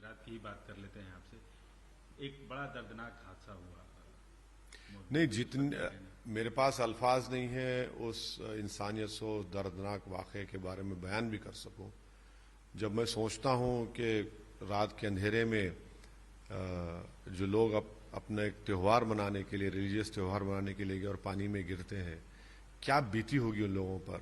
गुजरात की ही बात कर लेते हैं आपसे। एक बड़ा दर्दनाक हादसा हुआ। नहीं, जितने मेरे पास अल्फाज नहीं है उस इंसानियत से दर्दनाक वाक़े के बारे में बयान भी कर सकूं। जब मैं सोचता हूं कि रात के अंधेरे में जो लोग अपना एक त्यौहार मनाने के लिए, रिलीजियस त्यौहार मनाने के लिए गए और पानी में गिरते हैं, क्या बीती होगी उन लोगों पर।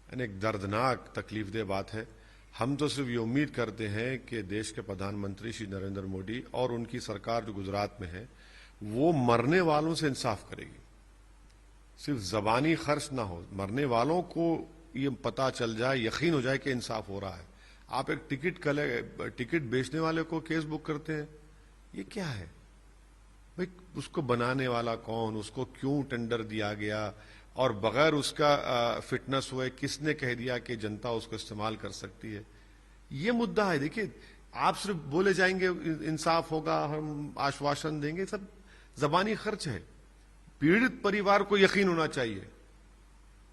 यानी एक दर्दनाक तकलीफदेह बात है। हम तो सिर्फ ये उम्मीद करते हैं कि देश के प्रधानमंत्री श्री नरेंद्र मोदी और उनकी सरकार जो गुजरात में है वो मरने वालों से इंसाफ करेगी। सिर्फ जबानी खर्च ना हो, मरने वालों को ये पता चल जाए, यकीन हो जाए कि इंसाफ हो रहा है। आप एक टिकट बेचने वाले को केस बुक करते हैं, ये क्या है भाई? उसको बनाने वाला कौन, उसको क्यों टेंडर दिया गया, और बगैर उसका फिटनेस हुए किसने कह दिया कि जनता उसको इस्तेमाल कर सकती है? ये मुद्दा है। देखिए, आप सिर्फ बोले जाएंगे इंसाफ होगा, हम आश्वासन देंगे, सब जबानी खर्च है। पीड़ित परिवार को यकीन होना चाहिए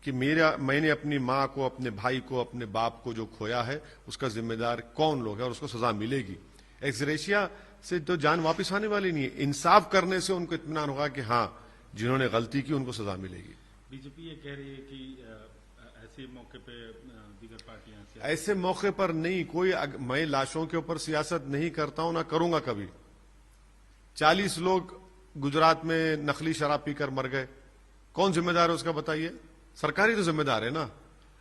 कि मैंने अपनी मां को, अपने भाई को, अपने बाप को जो खोया है उसका जिम्मेदार कौन लोग है और उसको सजा मिलेगी। एक्सग्रेशिया से तो जान वापस आने वाली नहीं है। इंसाफ करने से उनको इत्मीनान होगा कि हाँ, जिन्होंने गलती की उनको सजा मिलेगी। बीजेपी ये कह रही है कि ऐसे मौके पे दीगर पार्टियां ऐसे मौके पर नहीं कोई, मैं लाशों के ऊपर सियासत नहीं करता हूं, ना करूंगा कभी। 40 लोग गुजरात में नकली शराब पीकर मर गए, कौन जिम्मेदार है उसका बताइए? सरकार ही तो जिम्मेदार है ना।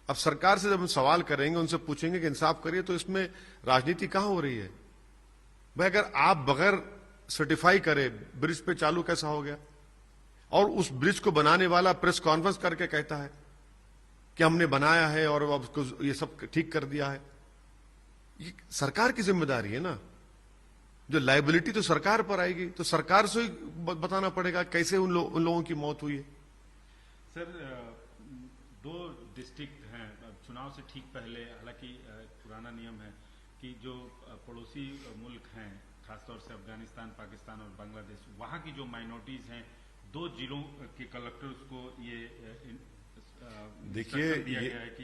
अब सरकार से जब हम सवाल करेंगे, उनसे पूछेंगे कि इंसाफ करिए, तो इसमें राजनीति कहां हो रही है भाई? अगर आप बगैर सर्टिफाई करे ब्रिज पे चालू कैसा हो गया, और उस ब्रिज को बनाने वाला प्रेस कॉन्फ्रेंस करके कहता है कि हमने बनाया है और अब उसको ये सब ठीक कर दिया है। ये सरकार की जिम्मेदारी है ना। जो लायबिलिटी तो सरकार पर आएगी, तो सरकार से ही बताना पड़ेगा कैसे उन लोगों की मौत हुई है। सर, 2 डिस्ट्रिक्ट हैं चुनाव से ठीक पहले, हालांकि पुराना नियम है कि जो पड़ोसी मुल्क हैं, खासतौर से अफगानिस्तान, पाकिस्तान और बांग्लादेश, वहां की जो माइनॉरिटीज हैं, 2 जिलों के कलेक्टर्स को ये देखिए,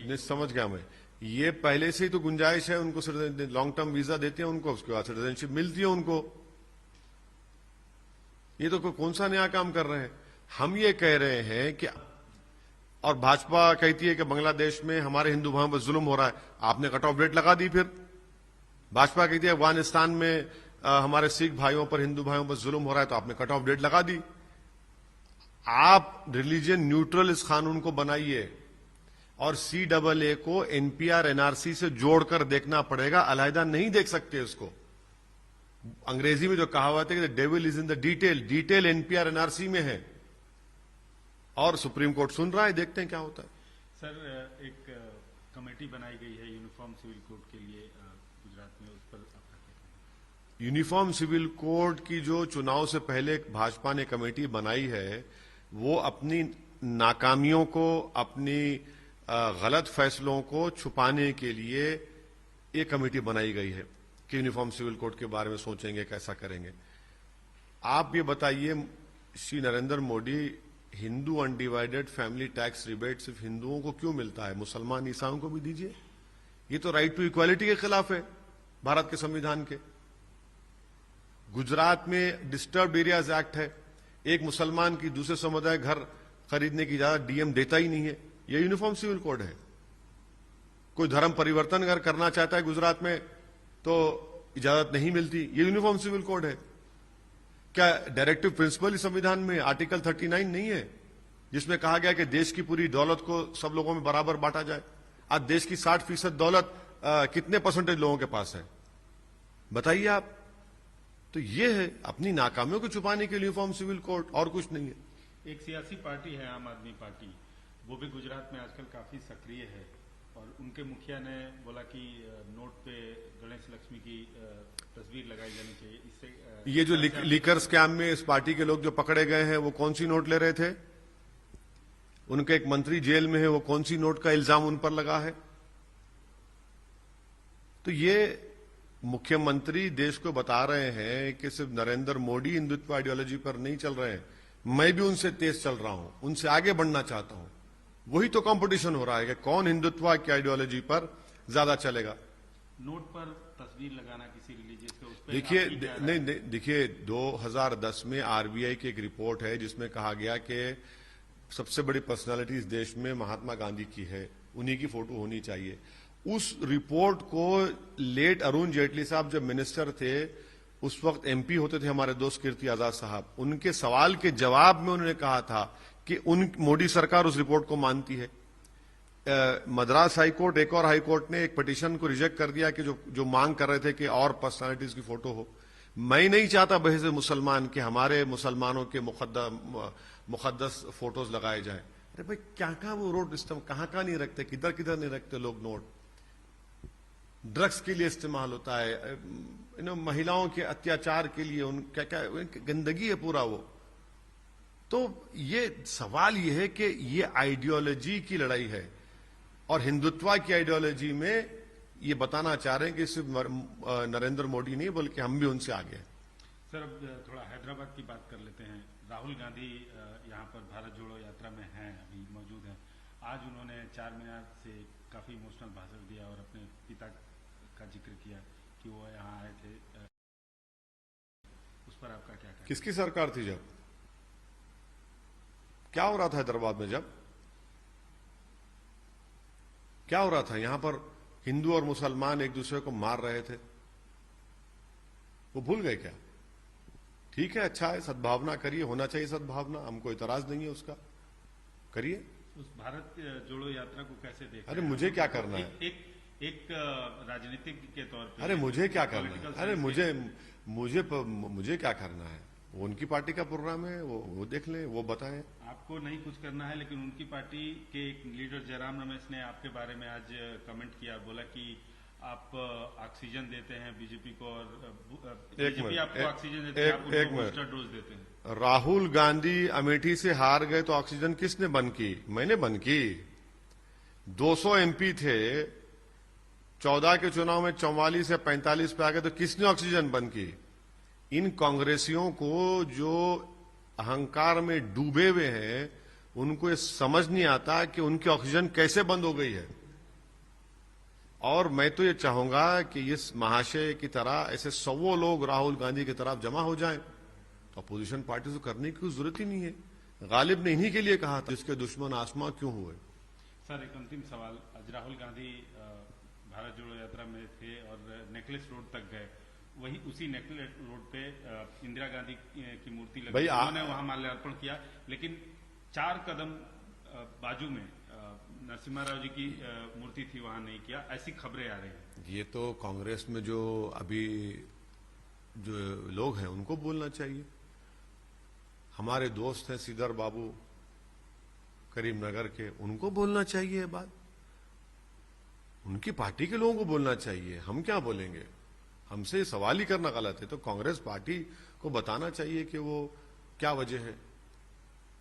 ये समझ गया मैं। ये पहले से ही तो गुंजाइश है, उनको लॉन्ग टर्म वीजा देते हैं उनको, उसके बाद सिटीजनशिप मिलती है उनको। ये तो कौन सा नया काम कर रहे हैं? हम ये कह रहे हैं कि, और भाजपा कहती है कि बांग्लादेश में हमारे हिंदू भाइयों पर जुल्म हो रहा है, आपने कट ऑफ डेट लगा दी। फिर भाजपा कहती है अफगानिस्तान में हमारे सिख भाइयों पर, हिंदू भाइयों पर जुल्म हो रहा है, तो आपने कट ऑफ डेट लगा दी। आप रिलीजन न्यूट्रल इस कानून को बनाइए और CAA को NPR NRC से जोड़कर देखना पड़ेगा, अलहदा नहीं देख सकते इसको। अंग्रेजी में जो कहावत है कि the devil is in the detail, detail NPR NRC में है, और सुप्रीम कोर्ट सुन रहा है, देखते हैं क्या होता है। सर, एक कमेटी बनाई गई है यूनिफॉर्म सिविल कोड के लिए गुजरात में, उस पर आपका क्या कहना है? यूनिफॉर्म सिविल कोड की जो चुनाव से पहले भाजपा ने कमेटी बनाई है, वो अपनी नाकामियों को, अपनी गलत फैसलों को छुपाने के लिए एक कमेटी बनाई गई है कि यूनिफॉर्म सिविल कोड के बारे में सोचेंगे, कैसा करेंगे। आप ये बताइए, Shri Narendra Modi, Hindu undivided family tax rebate सिर्फ हिंदुओं को क्यों मिलता है? मुसलमान ईसाइयों को भी दीजिए। ये तो राइट टू इक्वालिटी के खिलाफ है भारत के संविधान के। गुजरात में डिस्टर्ब्ड एरियाज एक्ट है, एक मुसलमान की दूसरे समुदाय घर खरीदने की इजाजत DM देता ही नहीं है। यह यूनिफॉर्म सिविल कोड है। कोई धर्म परिवर्तन अगर करना चाहता है गुजरात में तो इजाजत नहीं मिलती, ये यूनिफॉर्म सिविल कोड है। क्या डायरेक्टिव प्रिंसिपल इस संविधान में आर्टिकल 39 नहीं है, जिसमें कहा गया कि देश की पूरी दौलत को सब लोगों में बराबर बांटा जाए? आज देश की 60% दौलत कितने परसेंटेज लोगों के पास है बताइए आप? तो ये है अपनी नाकामियों को छुपाने के लिए यूनिफॉर्म सिविल कोड, और कुछ नहीं है। एक सियासी पार्टी है आम आदमी पार्टी, वो भी गुजरात में आजकल काफी सक्रिय है, और उनके मुखिया ने बोला कि नोट पे गणेश लक्ष्मी की तस्वीर लगाई जानी चाहिए। इससे ये जो लीकर स्कैम में इस पार्टी के लोग जो पकड़े गए हैं, वो कौन सी नोट ले रहे थे? उनके एक मंत्री जेल में है, वो कौन सी नोट का इल्जाम उन पर लगा है? तो ये मुख्यमंत्री देश को बता रहे हैं कि सिर्फ नरेंद्र मोदी हिंदुत्व आइडियोलॉजी पर नहीं चल रहे हैं, मैं भी उनसे तेज चल रहा हूं, उनसे आगे बढ़ना चाहता हूं। वही तो कंपटीशन हो रहा है कि कौन हिंदुत्व की आइडियोलॉजी पर ज्यादा चलेगा। नोट पर तस्वीर लगाना किसी रिलीजियस के, उस पर देखिए आपकी क्या राय? नहीं, देखिए 2010 में आरबीआई की एक रिपोर्ट है जिसमें कहा गया कि सबसे बड़ी पर्सनालिटी इस देश में महात्मा गांधी की है, उन्हीं की फोटो होनी चाहिए। उस रिपोर्ट को लेट अरुण जेटली साहब जब मिनिस्टर थे, उस वक्त एमपी होते थे हमारे दोस्त कीर्ति आजाद साहब, उनके सवाल के जवाब में उन्होंने कहा था कि मोदी सरकार उस रिपोर्ट को मानती है। मद्रास हाईकोर्ट, एक और हाईकोर्ट ने एक पिटीशन को रिजेक्ट कर दिया कि जो मांग कर रहे थे कि और पर्सनालिटीज की फोटो हो। मैं नहीं चाहता बहस मुसलमान कि हमारे मुसलमानों के मुकद्दस फोटोज लगाए जाए। अरे भाई क्या वो रोड सिस्टम कहां नहीं रखते, किधर किधर नहीं रखते लोग नोट। ड्रग्स के लिए इस्तेमाल होता है, महिलाओं के अत्याचार के लिए, क्या क्या गंदगी है पूरा वो। तो ये सवाल ये है कि ये आइडियोलॉजी की लड़ाई है और हिंदुत्व की आइडियोलॉजी में ये बताना चाह रहे हैं कि सिर्फ नरेंद्र मोदी नहीं बल्कि हम भी उनसे आगे हैं। सर अब थोड़ा हैदराबाद की बात कर लेते हैं। राहुल गांधी यहाँ पर भारत जोड़ो यात्रा में हैं, अभी मौजूद हैं। आज उन्होंने 4 मीनार से काफी इमोशनल भाषण दिया और अपने पिता का जिक्र किया कि वो यहाँ आए थे। उस पर आपका क्या कहना? किसकी सरकार थी जब? क्या हो रहा था हैदराबाद में? जब क्या हो रहा था? यहां पर हिंदू और मुसलमान एक दूसरे को मार रहे थे, वो भूल गए क्या? ठीक है, अच्छा है, सद्भावना करिए, होना चाहिए सद्भावना, हमको इतराज नहीं है उसका, करिए। उस भारत जोड़ो यात्रा को कैसे देखते हैं? अरे मुझे क्या करना है? एक राजनीतिक के तौर पर। अरे मुझे क्या करना है? अरे मुझे क्या करना है? वो उनकी पार्टी का प्रोग्राम है, वो देख लें, वो बताएं। आपको नहीं कुछ करना है, लेकिन उनकी पार्टी के एक लीडर जयराम रमेश ने आपके बारे में आज कमेंट किया, बोला कि आप ऑक्सीजन देते हैं बीजेपी को और बीजेपी आपको ऑक्सीजन देते हैं, आप उनको बूस्टर डोज देते हैं। राहुल गांधी अमेठी से हार गए तो ऑक्सीजन किसने बंद की? मैंने बंद की। 200 एमपी थे, 14 के चुनाव में 44 या 45 पे आ गए तो किसने ऑक्सीजन बंद की? इन कांग्रेसियों को जो अहंकार में डूबे हुए हैं, उनको ये समझ नहीं आता कि उनकी ऑक्सीजन कैसे बंद हो गई है। और मैं तो ये चाहूंगा कि इस महाशय की तरह ऐसे 100 लोग राहुल गांधी की तरफ जमा हो जाएं, तो अपोजिशन पार्टी को करने की जरूरत ही नहीं है। गालिब ने इन्हीं के लिए कहा था, जिसके दुश्मन आसमां क्यों हुए। सर एक अंतिम सवाल, आज राहुल गांधी भारत जोड़ो यात्रा में थे और नेकलेस रोड तक गए, वही उसी नेकलेस रोड पे इंदिरा गांधी की मूर्ति लगी, उन्होंने वहां माल्यार्पण किया, लेकिन 4 कदम बाजू में नरसिम्हा राव जी की मूर्ति थी, वहां नहीं किया, ऐसी खबरें आ रही हैं। ये तो कांग्रेस में जो अभी जो लोग हैं उनको बोलना चाहिए। हमारे दोस्त हैं सीधर बाबू करीमनगर के, उनको बोलना चाहिए ये बात, उनकी पार्टी के लोगों को बोलना चाहिए। हम क्या बोलेंगे? हमसे सवाल ही करना गलत है। तो कांग्रेस पार्टी को बताना चाहिए कि वो क्या वजह है।